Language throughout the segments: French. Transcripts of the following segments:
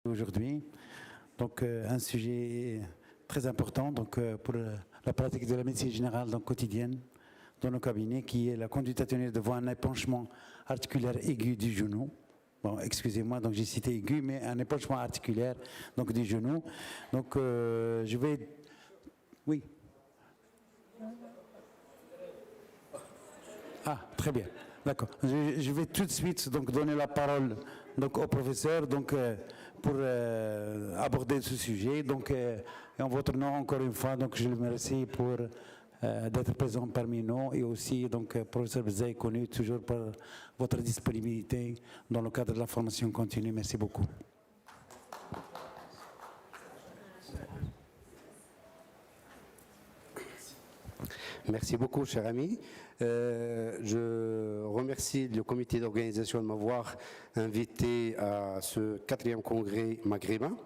Aujourd'hui, donc un sujet très important donc, pour la pratique de la médecine générale donc, quotidienne dans nos cabinets, qui est la conduite à tenir devant un épanchement articulaire aigu du genou. Bon, excusez-moi, donc j'ai cité aigu, mais un épanchement articulaire donc, du genou. Donc je vais... Oui. Ah, très bien. D'accord. Je vais tout de suite donc, donner la parole donc, au professeur donc, pour aborder ce sujet. Donc, et en votre nom, encore une fois, donc, je le remercie pour d'être présent parmi nous et aussi, donc, professeur Bezay, connu toujours par votre disponibilité dans le cadre de la formation continue. Merci beaucoup. Merci beaucoup, cher ami. Je remercie le comité d'organisation de m'avoir invité à ce 4e congrès maghrébin.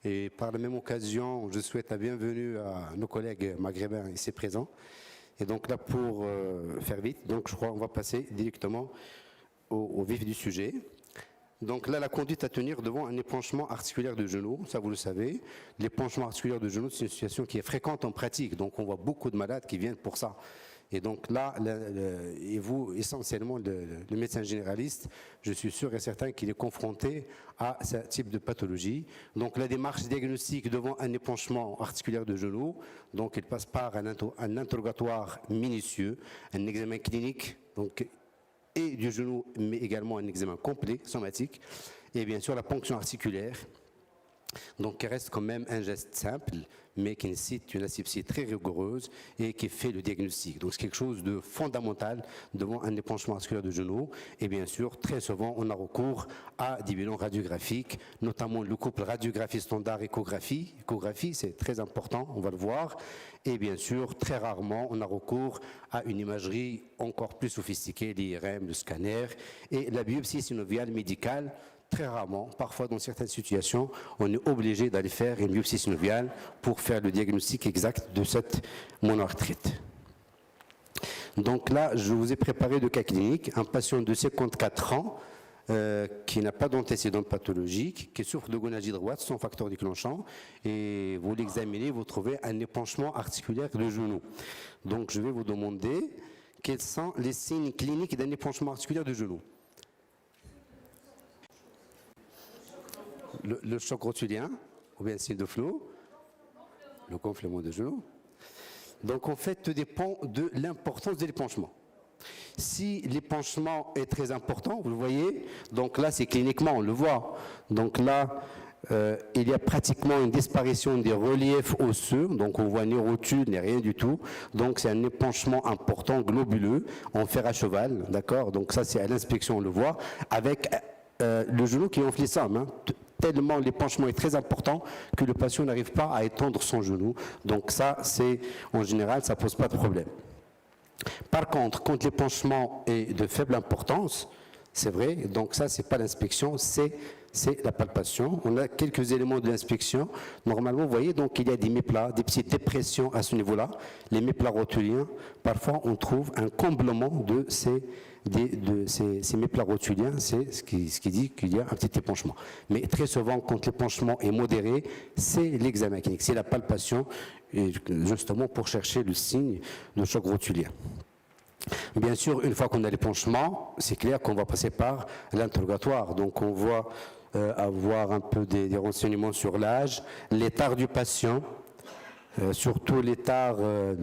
Et par la même occasion, je souhaite la bienvenue à nos collègues maghrébins ici présents. Et donc là, pour faire vite, donc je crois qu'on va passer directement au vif du sujet. Donc là, la conduite à tenir devant un épanchement articulaire de genou, ça vous le savez. L'épanchement articulaire de genou, c'est une situation qui est fréquente en pratique. Donc on voit beaucoup de malades qui viennent pour ça. Et donc là, et vous, essentiellement le médecin généraliste, je suis sûr et certain qu'il est confronté à ce type de pathologie. Donc la démarche diagnostique devant un épanchement articulaire de genou, donc il passe par un interrogatoire minutieux, un examen clinique, donc et du genou, mais également un examen complet, somatique, et bien sûr la ponction articulaire, donc qui reste quand même un geste simple, mais qui nécessite une asepsie très rigoureuse et qui fait le diagnostic. Donc c'est quelque chose de fondamental devant un épanchement articulaire de genou. Et bien sûr, très souvent, on a recours à des bilans radiographiques, notamment le couple radiographie standard échographie. Échographie, c'est très important, on va le voir. Et bien sûr, très rarement, on a recours à une imagerie encore plus sophistiquée, l'IRM, le scanner, et la biopsie synoviale médicale. Très rarement, parfois dans certaines situations, on est obligé d'aller faire une biopsie synoviale pour faire le diagnostic exact de cette monoarthrite. Donc là, je vous ai préparé le cas clinique, un patient de 54 ans qui n'a pas d'antécédent pathologique, qui souffre de gonadie droite sans facteur déclenchant, et vous l'examinez, vous trouvez un épanchement articulaire de genou. Donc je vais vous demander quels sont les signes cliniques d'un épanchement articulaire de genou. Le choc rotulien, ou bien signe de flot, le gonflement de genou. Donc en fait, tout dépend de l'importance de l'épanchement. Si l'épanchement est très important, vous le voyez, donc là c'est cliniquement, on le voit. Donc là, il y a pratiquement une disparition des reliefs osseux, donc on voit ni rotule, ni rien du tout. Donc c'est un épanchement important, globuleux, en fer à cheval, d'accord. Donc ça c'est à l'inspection, on le voit, avec le genou qui est enflissable, hein. Tellement l'épanchement est très important que le patient n'arrive pas à étendre son genou. Donc ça, c'est en général, ça ne pose pas de problème. Par contre, quand l'épanchement est de faible importance, c'est vrai, donc ça, ce n'est pas l'inspection, c'est la palpation. On a quelques éléments de l'inspection. Normalement, vous voyez, donc il y a des méplats, des petites dépressions à ce niveau-là. Les méplats rotuliens, parfois on trouve un comblement de ces méplats rotuliens, c'est ce qui dit qu'il y a un petit épanchement. Mais très souvent, quand l'épanchement est modéré, c'est l'examen clinique, c'est la palpation, justement pour chercher le signe de choc rotulien. Bien sûr, une fois qu'on a l'épanchement, c'est clair qu'on va passer par l'interrogatoire. Donc on va avoir un peu des renseignements sur l'âge, l'état du patient, surtout l'état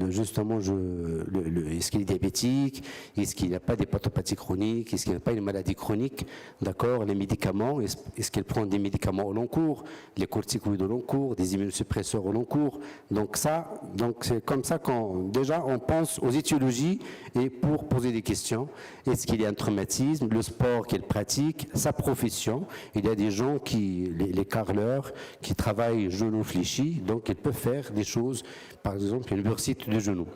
justement, est-ce qu'il est diabétique, est-ce qu'il n'a pas d'hépatopathie chronique, est-ce qu'il n'a pas une maladie chronique, d'accord, les médicaments, est-ce qu'il prend des médicaments au long cours, les corticoïdes au long cours, des immunosuppresseurs au long cours. Donc c'est comme ça qu'on déjà on pense aux étiologies et pour poser des questions. Est-ce qu'il y a un traumatisme, le sport qu'il pratique, sa profession. Il y a des gens les carleurs, qui travaillent genou fléchi, donc ils peuvent faire des choses, par exemple une bursite de genou.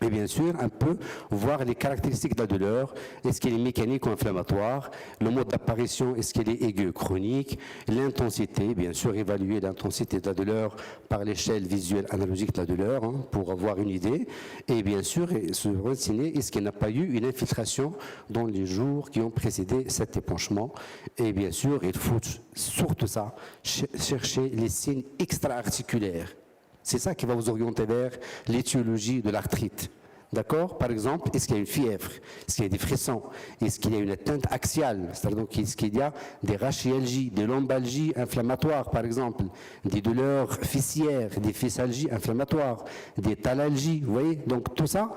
Et bien sûr, un peu voir les caractéristiques de la douleur. Est-ce qu'elle est mécanique ou inflammatoire? Le mode d'apparition, est-ce qu'elle est aiguë ou chronique? L'intensité, bien sûr, évaluer l'intensité de la douleur par l'échelle visuelle analogique de la douleur, hein, pour avoir une idée. Et bien sûr, se renseigner, est-ce qu'il n'y a pas eu une infiltration dans les jours qui ont précédé cet épanchement? Et bien sûr, il faut surtout ça, chercher les signes extra-articulaires. C'est ça qui va vous orienter vers l'étiologie de l'arthrite. D'accord? Par exemple, est-ce qu'il y a une fièvre? Est-ce qu'il y a des frissons? Est-ce qu'il y a une atteinte axiale? C'est-à-dire donc, est-ce qu'il y a des rachialgies, des lombalgies inflammatoires, par exemple, des douleurs fessières, des fessalgies inflammatoires, des thalalgies, vous voyez? Donc tout ça,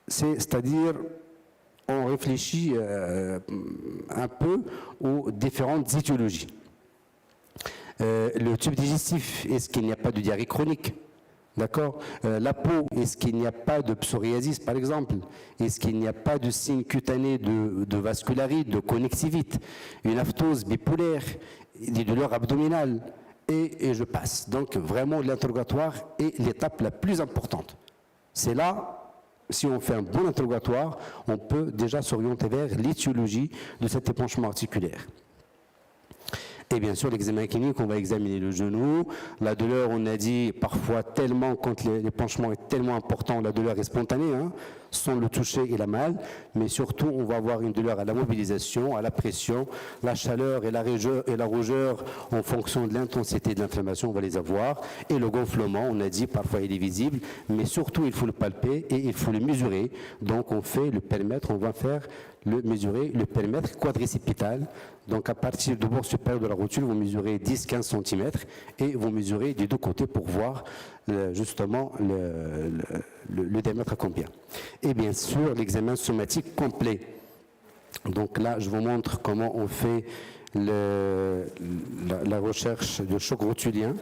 c'est-à-dire on réfléchit un peu aux différentes étiologies. Le tube digestif, est-ce qu'il n'y a pas de diarrhée chronique? D'accord? La peau, est-ce qu'il n'y a pas de psoriasis, par exemple? Est-ce qu'il n'y a pas de signe cutané de vascularite, de connexivite? Une aphthose bipolaire, des douleurs abdominales, et je passe. Donc, vraiment, l'interrogatoire est l'étape la plus importante. C'est là, si on fait un bon interrogatoire, on peut déjà s'orienter vers l'étiologie de cet épanchement articulaire. Et bien sûr, l'examen clinique, on va examiner le genou. La douleur, on a dit, parfois tellement, quand l'épanchement est tellement important, la douleur est spontanée, hein, sans le toucher et la mal. Mais surtout, on va avoir une douleur à la mobilisation, à la pression, la chaleur et la rougeur en fonction de l'intensité de l'inflammation, on va les avoir. Et le gonflement, on a dit, parfois il est visible, mais surtout, il faut le palper et il faut le mesurer. Donc, on fait le périmètre, on va faire mesurer le périmètre quadricipital. Donc à partir du bord supérieur de la rotule, vous mesurez 10-15 cm et vous mesurez des deux côtés pour voir justement le diamètre à combien. Et bien sûr, l'examen somatique complet. Donc là, je vous montre comment on fait la recherche de choc rotulien.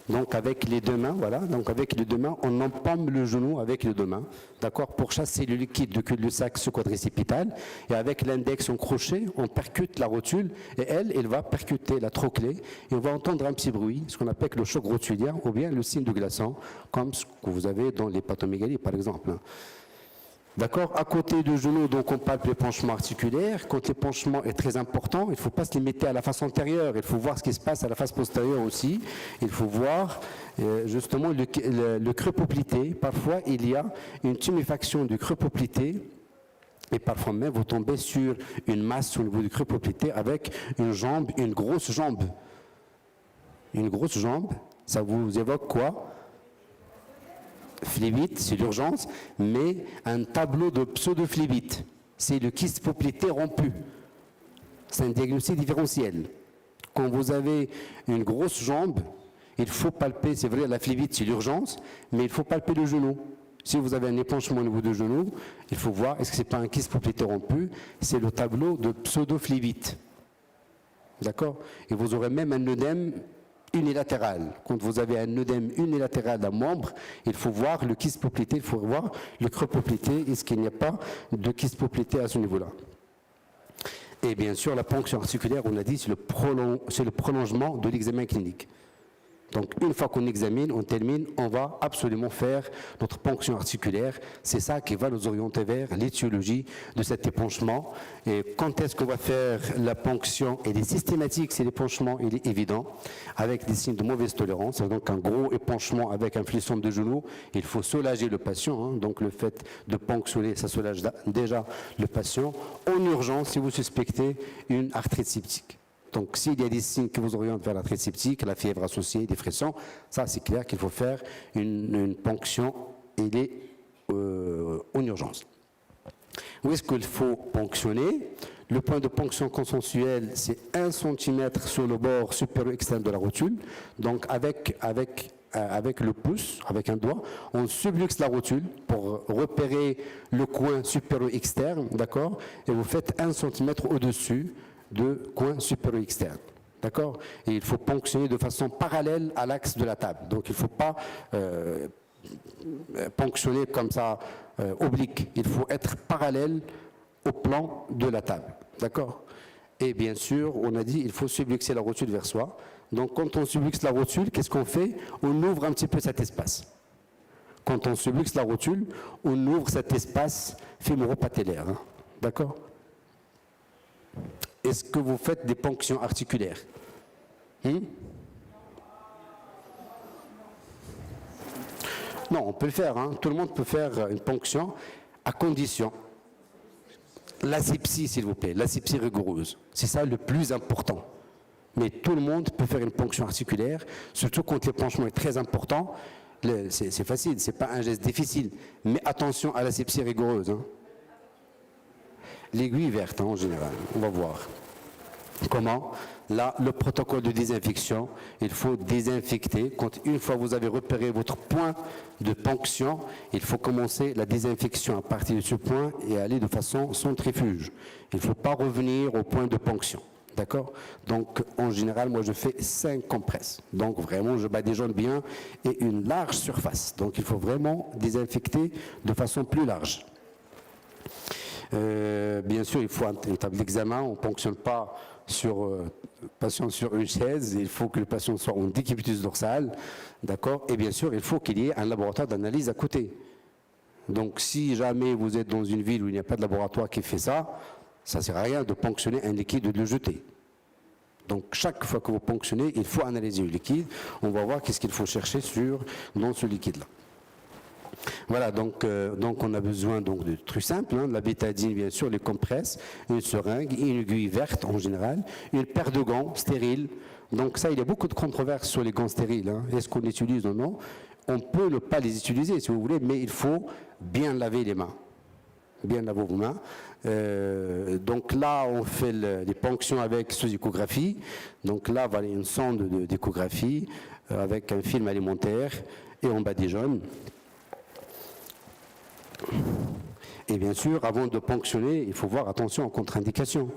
Donc avec les deux mains, voilà, donc avec les deux mains, on empalme le genou avec les deux mains, d'accord, pour chasser le liquide du cul-de-sac sous-quadricipital. Et avec l'index en crochet, on percute la rotule et elle va percuter la trochlée et on va entendre un petit bruit, ce qu'on appelle le choc rotulien ou bien le signe de glaçon, comme ce que vous avez dans l'hépatomégalies par exemple. D'accord? À côté du genou, donc on palpe l'épanchement articulaire. Quand l'épanchement est très important, il ne faut pas se limiter à la face antérieure. Il faut voir ce qui se passe à la face postérieure aussi. Il faut voir justement le creux poplité. Parfois, il y a une tuméfaction du creux poplité. Et parfois même, vous tombez sur une masse au niveau du creux poplité avec une jambe, une grosse jambe. Une grosse jambe, ça vous évoque quoi? Phlébite, c'est l'urgence, mais un tableau de pseudophlébite, c'est le kyste poplité rompu. C'est un diagnostic différentiel. Quand vous avez une grosse jambe, il faut palper, c'est vrai, la phlébite, c'est l'urgence, mais il faut palper le genou. Si vous avez un épanchement au niveau du genou, il faut voir, est-ce que ce n'est pas un kyste poplité rompu? C'est le tableau de pseudophlébite. D'accord? Et vous aurez même un œdème unilatéral. Quand vous avez un œdème unilatéral d'un membre, il faut voir le kyste poplité, il faut voir le creux poplité, est-ce qu'il n'y a pas de kyste poplité à ce niveau-là. Et bien sûr, la ponction articulaire, on a dit, c'est le prolongement de l'examen clinique. Donc, une fois qu'on examine, on termine, on va absolument faire notre ponction articulaire. C'est ça qui va nous orienter vers l'étiologie de cet épanchement. Et quand est-ce qu'on va faire la ponction? Elle est systématique si l'épanchement il est évident, avec des signes de mauvaise tolérance. Donc, un gros épanchement avec un frisson de genou, il faut soulager le patient. Hein. Donc, le fait de ponctionner, ça soulage déjà le patient. En urgence, si vous suspectez une arthrite septique. Donc, s'il y a des signes qui vous orientent vers l'arthrite septique, la fièvre associée, des frissons, ça, c'est clair qu'il faut faire une ponction en urgence. Où est-ce qu'il faut ponctionner? Le point de ponction consensuel, c'est 1 cm sur le bord supérieur externe de la rotule. Donc, avec le pouce, avec un doigt, on subluxe la rotule pour repérer le coin supérieur externe, d'accord? Et vous faites 1 cm au-dessus de coin supérieur externe. D'accord? Et il faut ponctionner de façon parallèle à l'axe de la table. Donc il ne faut pas ponctionner comme ça oblique. Il faut être parallèle au plan de la table. D'accord? Et bien sûr, on a dit il faut subluxer la rotule vers soi. Donc quand on subluxe la rotule, qu'est-ce qu'on fait? On ouvre un petit peu cet espace. Quand on subluxe la rotule, on ouvre cet espace fémoro-patellaire. Hein. D'accord? Est-ce que vous faites des ponctions articulaires? Non, on peut le faire. Hein. Tout le monde peut faire une ponction à condition. L'asepsie, s'il vous plaît, l'asepsie rigoureuse. C'est ça le plus important. Mais tout le monde peut faire une ponction articulaire, surtout quand l'épanchement est très important. C'est facile, ce n'est pas un geste difficile. Mais attention à l'asepsie rigoureuse. Hein. L'aiguille verte, hein, en général, on va voir. Comment? Là, le protocole de désinfection, il faut désinfecter. Quand une fois vous avez repéré votre point de ponction, il faut commencer la désinfection à partir de ce point et aller de façon centrifuge. Il ne faut pas revenir au point de ponction. D'accord? Donc, en général, moi, je fais 5 compresses. Donc, vraiment, je badigeonne bien et une large surface. Donc, il faut vraiment désinfecter de façon plus large. Bien sûr, il faut une table d'examen. On ne ponctionne pas sur patient sur une chaise. Il faut que le patient soit en décubitus dorsal. D'accord? Et bien sûr, il faut qu'il y ait un laboratoire d'analyse à côté. Donc, si jamais vous êtes dans une ville où il n'y a pas de laboratoire qui fait ça, ça ne sert à rien de ponctionner un liquide et de le jeter. Donc, chaque fois que vous ponctionnez, il faut analyser le liquide. On va voir qu'est-ce qu'il faut chercher dans ce liquide-là. Voilà, donc on a besoin donc, de trucs simples, hein, de la bétadine, bien sûr, les compresses, une seringue, une aiguille verte en général, une paire de gants stériles. Donc ça, il y a beaucoup de controverses sur les gants stériles. Hein. Est-ce qu'on utilise ou non? On peut ne pas les utiliser, si vous voulez, mais il faut bien laver les mains. Bien laver vos mains. Donc là, on fait les ponctions avec sous échographie. Donc là, voilà une sonde d'échographie avec un film alimentaire et on badigeonne. Et bien sûr, avant de ponctionner, il faut voir attention aux contre-indications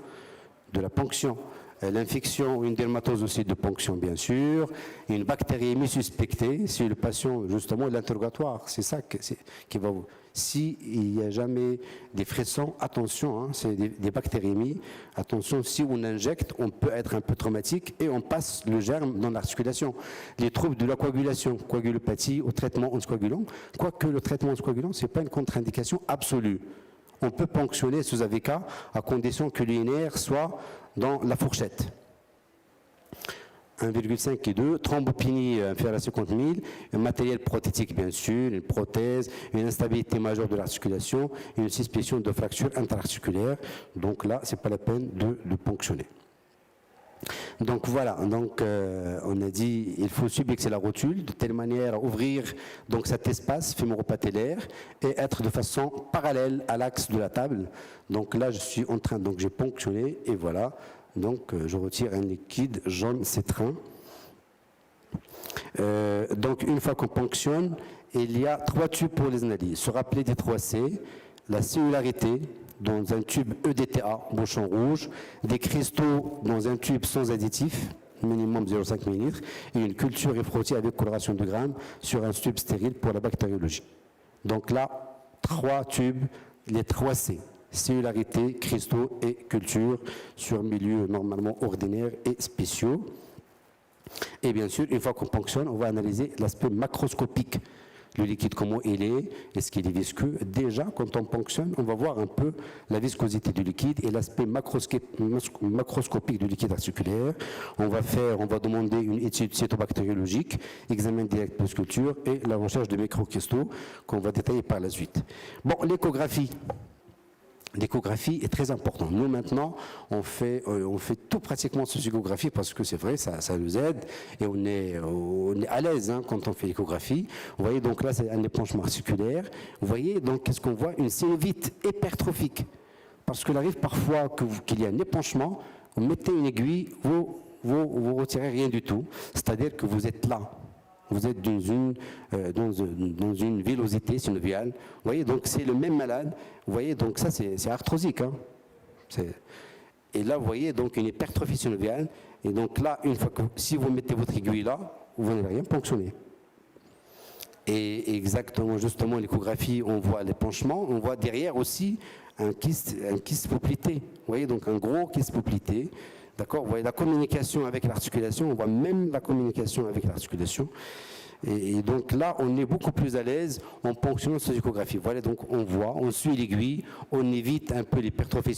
de la ponction. L'infection ou une dermatose aussi de ponction, bien sûr. Une bactériémie suspectée, si le patient, justement, l'interrogatoire, c'est ça qui va vous... S'il n'y a jamais des frissons, attention, hein, c'est des bactériémies. Attention, si on injecte, on peut être un peu traumatique et on passe le germe dans l'articulation. Les troubles de la coagulation, coagulopathie au traitement anticoagulant, quoique le traitement anticoagulant, ce n'est pas une contre-indication absolue. On peut ponctionner sous AVK à condition que l'UNR soit dans la fourchette. 1,5 et 2, thrombopénie inférieure à 50 000, un matériel prothétique bien sûr, une prothèse, une instabilité majeure de l'articulation, une suspicion de fracture interarticulaire. Donc là, ce n'est pas la peine de ponctionner. Donc voilà, donc, on a dit il faut subluxer la rotule de telle manière à ouvrir donc, cet espace fémoro-patellaire et être de façon parallèle à l'axe de la table. Donc là, je suis en train, donc j'ai ponctionné et voilà. Donc, je retire un liquide jaune citron. Donc, une fois qu'on ponctionne, il y a 3 tubes pour les analyses. Se rappeler des 3C, la cellularité dans un tube EDTA, bouchon rouge, des cristaux dans un tube sans additif, minimum 0,5 ml, et une culture effrottée avec coloration de grammes sur un tube stérile pour la bactériologie. Donc là, 3 tubes, les 3C. Cellularité, cristaux et culture sur milieux normalement ordinaires et spéciaux. Et bien sûr, une fois qu'on ponctionne, on va analyser l'aspect macroscopique. Le liquide, comment il est-ce qu'il est visqueux? Déjà, quand on ponctionne, on va voir un peu la viscosité du liquide et l'aspect macroscopique du liquide articulaire. On va demander une étude cytobactériologique, examen direct post-culture et la recherche de microcristaux qu'on va détailler par la suite. Bon, l'échographie. L'échographie est très importante. Nous, maintenant, on fait tout pratiquement sous échographie parce que c'est vrai, ça nous aide et on est à l'aise hein, quand on fait l'échographie. Vous voyez, donc là, c'est un épanchement articulaire. Vous voyez, donc, qu'est-ce qu'on voit? Une synovite hypertrophique. Parce qu'il arrive parfois qu'il y ait un épanchement, vous mettez une aiguille, vous retirez rien du tout. C'est-à-dire que vous êtes là. Vous êtes dans une villosité synoviale. Vous voyez, donc c'est le même malade. Vous voyez, donc ça c'est arthrosique. Hein. Et là, vous voyez, donc une hypertrophie synoviale. Et donc là, une fois que si vous mettez votre aiguille là, vous n'allez rien ponctionner. Et exactement, justement, l'échographie, on voit l'épanchement, on voit derrière aussi un kyste poplité. Vous voyez, donc un gros kyste poplité. D'accord, vous voyez la communication avec l'articulation, on voit même la communication avec l'articulation. Et donc là, on est beaucoup plus à l'aise en ponctionnant cette échographie. Voilà, donc on voit, on suit l'aiguille, on évite un peu l'hypertrophie